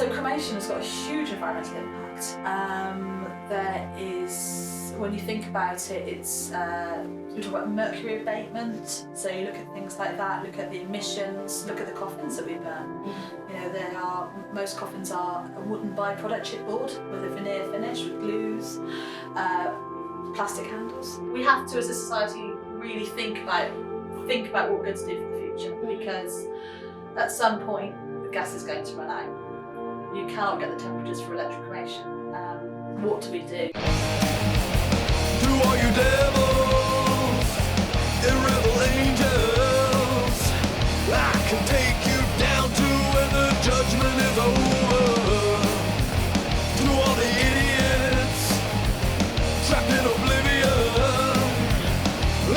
So cremation has got a huge environmental impact. There is, when you think about it, it's we talk about mercury abatement. So you look at things like that. Look at the emissions. Look at the coffins that we burn. You know, most coffins are a wooden byproduct chipboard with a veneer finish with glues, plastic handles. We have to, as a society, really think about what we're going to do for the future, because at some point the gas is going to run out. You cannot get the temperatures for electric cremation. What do we do? To all you devils and rebel angels, I can take you down to where the judgment is over. To all the idiots trapped in oblivion,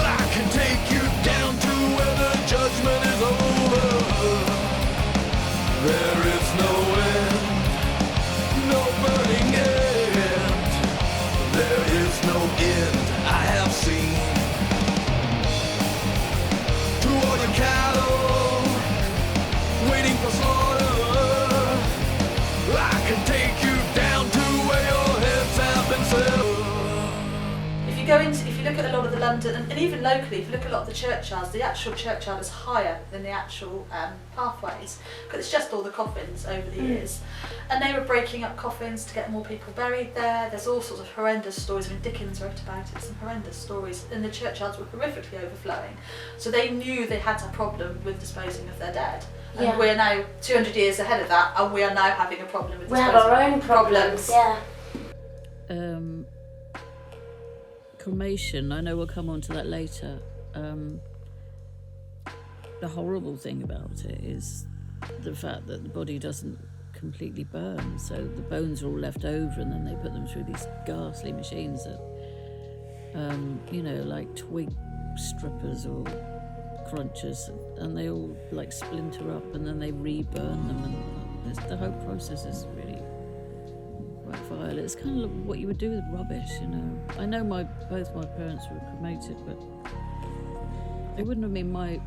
I can take you down to where the judgment is over. There is no end, no burning end. There is no end I have seen. To all your cattle waiting for slaughter, I can take you down to where your heads have been set. If you look at a lot of the London, and even locally, if you look at a lot of the churchyards, the actual churchyard is higher than the actual pathways, because it's just all the coffins over the years. And they were breaking up coffins to get more people buried there. There's all sorts of horrendous stories. I mean, Dickens wrote about it, some horrendous stories. And the churchyards were horrifically overflowing. So they knew they had a problem with disposing of their dead. And we're now 200 years ahead of that, and we are now having a problem with disposing. We have our own problems. Yeah. Cremation, I know we'll come on to that later. The horrible thing about it is the fact that the body doesn't completely burn, so the bones are all left over, and then they put them through these ghastly machines that, like twig strippers or crunchers, and they all like splinter up, and then they reburn them, and the whole process is really quite vile. It's kind of like what you would do with rubbish, you know. I know both my parents were cremated, but it wouldn't have been my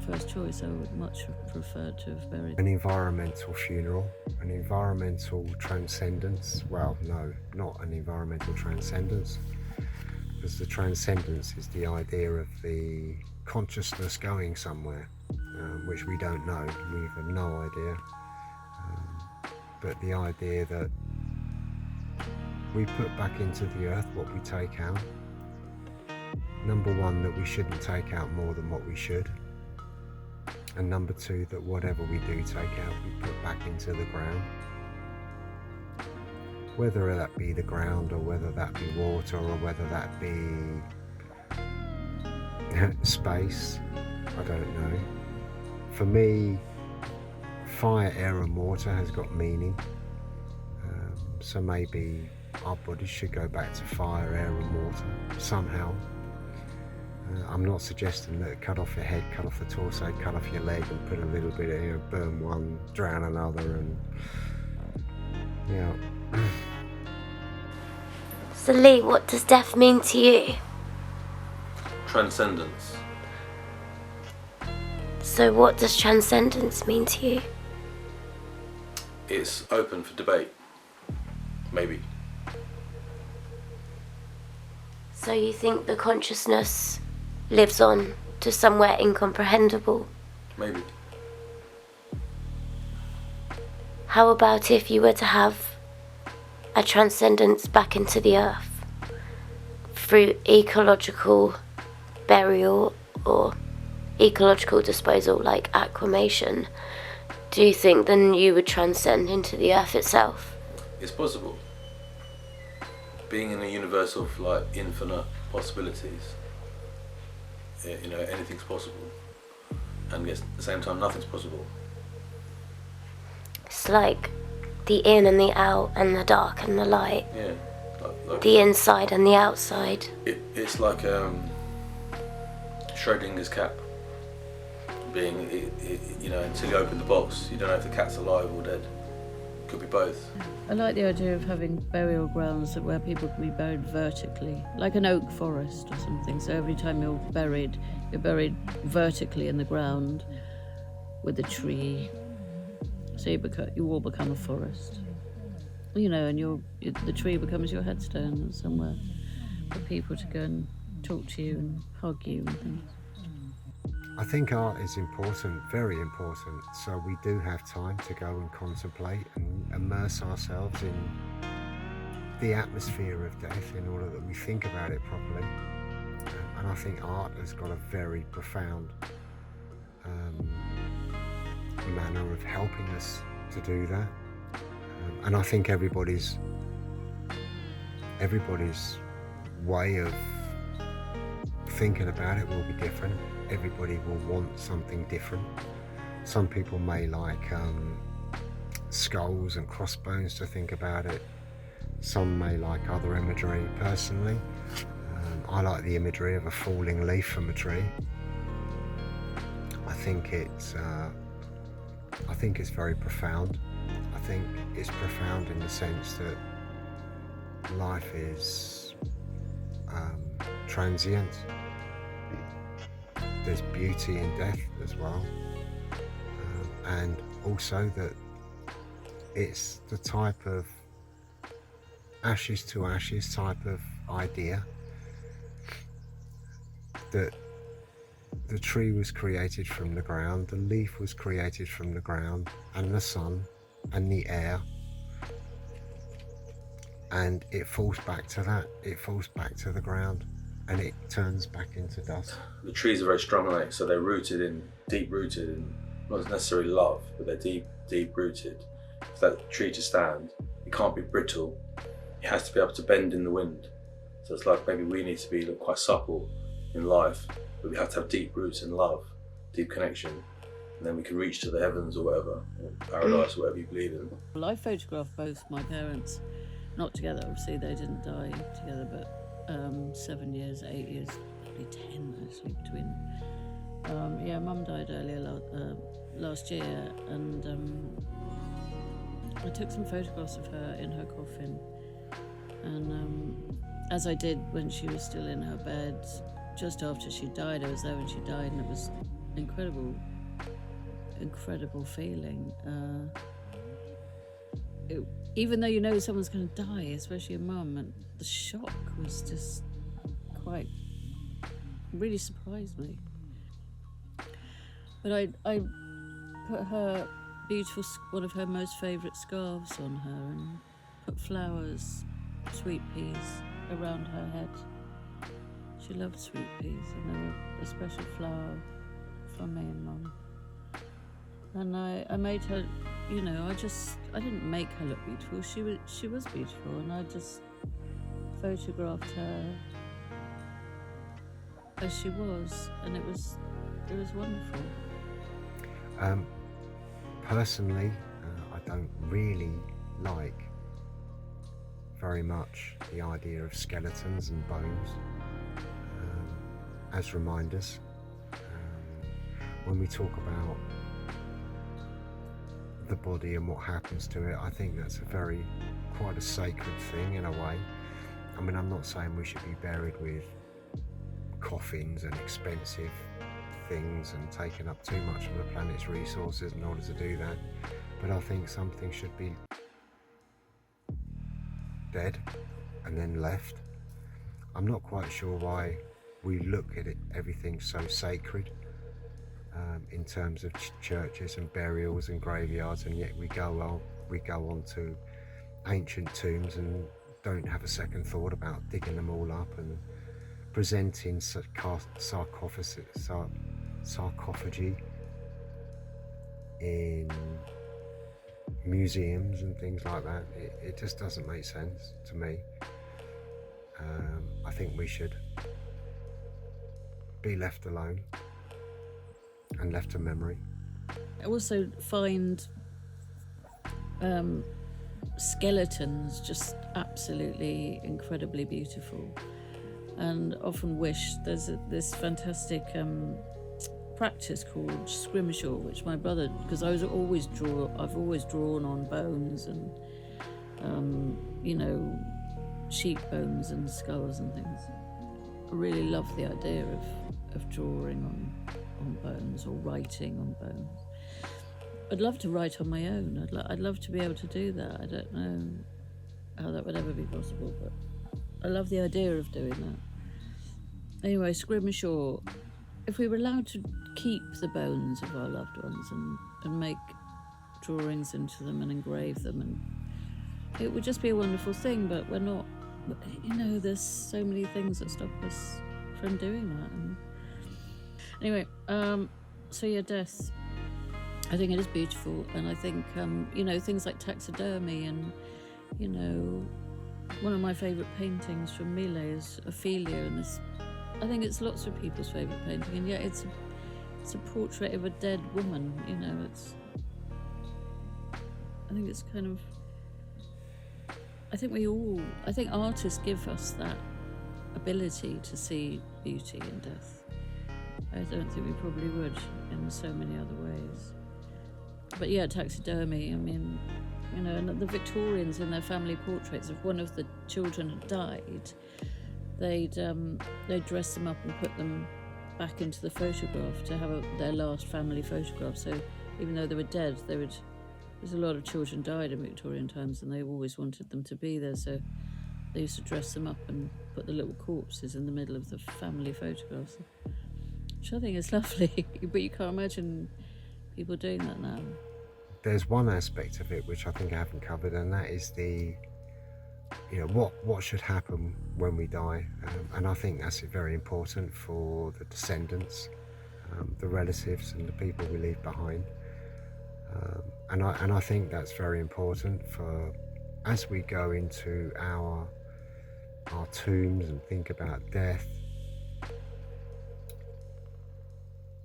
first choice. I would much have preferred to have buried. An environmental funeral, an environmental transcendence. Well, no, not an environmental transcendence, because the transcendence is the idea of the consciousness going somewhere, which we don't know. We have no idea. But the idea that we put back into the earth what we take out. Number one, that we shouldn't take out more than what we should. And number two, that whatever we do take out, we put back into the ground. Whether that be the ground, or whether that be water, or whether that be space, I don't know. For me, fire, air and water has got meaning. So maybe our bodies should go back to fire, air and water somehow. I'm not suggesting that cut off your head, cut off the torso, cut off your leg and put a little bit of here, burn one, drown another, and So Lee, what does death mean to you? Transcendence. So what does transcendence mean to you? It's open for debate. Maybe. So you think the consciousness lives on to somewhere incomprehensible? Maybe. How about if you were to have a transcendence back into the earth through ecological burial or ecological disposal, like cremation? Do you think then you would transcend into the earth itself? It's possible. Being in a universe of like infinite possibilities, anything's possible, and at the same time nothing's possible. It's like the in and the out, and the dark and the light. Yeah, like the inside and the outside. It's like Schrodinger's cat. Being, until you open the box, you don't know if the cat's alive or dead. Could be both. I like the idea of having burial grounds where people can be buried vertically, like an oak forest or something. So every time you're buried vertically in the ground with a tree, So you all become a forest, you know, and the tree becomes your headstone and somewhere for people to go and talk to you and hug you and things. I think art is important, very important, so we do have time to go and contemplate and immerse ourselves in the atmosphere of death in order that we think about it properly. And I think art has got a very profound manner of helping us to do that. And I think everybody's way of thinking about it will be different. Everybody will want something different. Some people may like skulls and crossbones to think about it. Some may like other imagery. Personally, I like the imagery of a falling leaf from a tree. I think it's very profound. I think it's profound in the sense that life is transient. There's beauty in death as well, and also that it's the type of ashes to ashes type of idea that the tree was created from the ground, the leaf was created from the ground, and the sun and the air, and it falls back to that, it falls back to the ground, and it turns back into dust. The trees are very strong, like, so they're deep rooted in not necessarily love, but they're deep rooted. For that tree to stand, it can't be brittle. It has to be able to bend in the wind. So it's like maybe we need to be quite supple in life, but we have to have deep roots in love, deep connection, and then we can reach to the heavens or whatever, or paradise or whatever you believe in. Well, I photographed both my parents, not together, obviously they didn't die together, but 7 years, 8 years, probably 10 actually between. Yeah, Mum died earlier last year, and I took some photographs of her in her coffin, and as I did when she was still in her bed, just after she died. I was there when she died, and it was incredible feeling. Even though you know someone's going to die, especially a mum, and the shock was just really surprised me. But I put her one of her most favourite scarves on her, and put flowers, sweet peas, around her head. She loved sweet peas, and they were a special flower for me and Mum. And I made her, you know, I didn't make her look beautiful. She was beautiful, and I just photographed her as she was, and it was wonderful. Personally, I don't really like very much the idea of skeletons and bones as reminders. When we talk about the body and what happens to it, I think that's quite a sacred thing in a way. I mean, I'm not saying we should be buried with coffins and expensive things and taking up too much of the planet's resources in order to do that, but I think something should be dead and then left. I'm not quite sure why we look at everything so sacred in terms of churches and burials and graveyards, and yet we go on to ancient tombs and don't have a second thought about digging them all up and presenting sarcophagi in museums and things like that. It just doesn't make sense to me. I think we should be left alone and left to memory. I also find skeletons just absolutely incredibly beautiful, and often wish there's this fantastic practice called scrimshaw, which my brother, because I've always drawn on bones and you know, sheep bones and skulls and things. I really love the idea of drawing on bones or writing on bones. I'd love to write on my own. I'd love to be able to do that. I don't know how that would ever be possible, but I love the idea of doing that. Anyway, Scrimshaw, if we were allowed to keep the bones of our loved ones and make drawings into them and engrave them, and it would just be a wonderful thing, but we're not, there's so many things that stop us from doing that. And anyway, so yeah, death, I think it is beautiful, and I think things like taxidermy, and one of my favourite paintings from Millet is Ophelia, and I think it's lots of people's favourite painting, and yet it's a portrait of a dead woman. I think it's kind of, I think artists give us that ability to see beauty in death. I don't think we probably would in so many other ways. But yeah, taxidermy, and the Victorians in their family portraits, if one of the children had died, they'd dress them up and put them back into the photograph to have their last family photograph. So even though they were dead, there's a lot of children died in Victorian times, and they always wanted them to be there, so they used to dress them up and put the little corpses in the middle of the family photographs, which I think is lovely. But you can't imagine people doing that now. There's one aspect of it which I think I haven't covered, and that is what should happen when we die, and I think that's very important for the descendants, the relatives and the people we leave behind, and I think that's very important for, as we go into our tombs and think about death,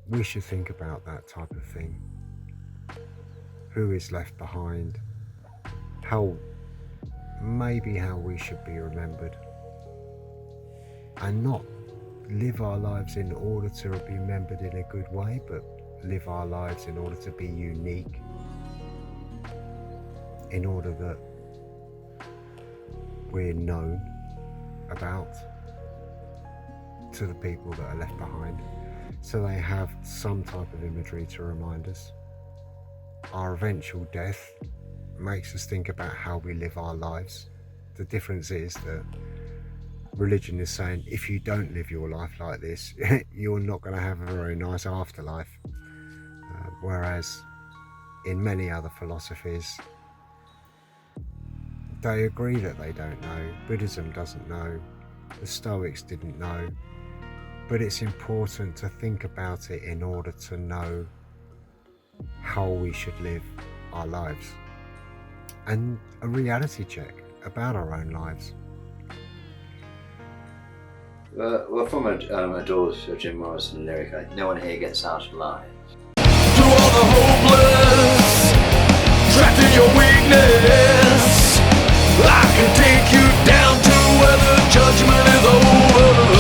we should think about that type of thing. Who is left behind, how we should be remembered, and not live our lives in order to be remembered in a good way, but live our lives in order to be unique, in order that we're known about to the people that are left behind, so they have some type of imagery to remind us. Our eventual death makes us think about how we live our lives. The difference is that religion is saying, if you don't live your life like this, you're not going to have a very nice afterlife. Whereas in many other philosophies, they agree that they don't know. Buddhism doesn't know. The Stoics didn't know. But it's important to think about it in order to know how we should live our lives, and a reality check about our own lives. Well, from a Doors of Jim Morrison lyric, no one here gets out alive. To all the hopeless, trapped in your weakness, I can take you down to where the judgment is over.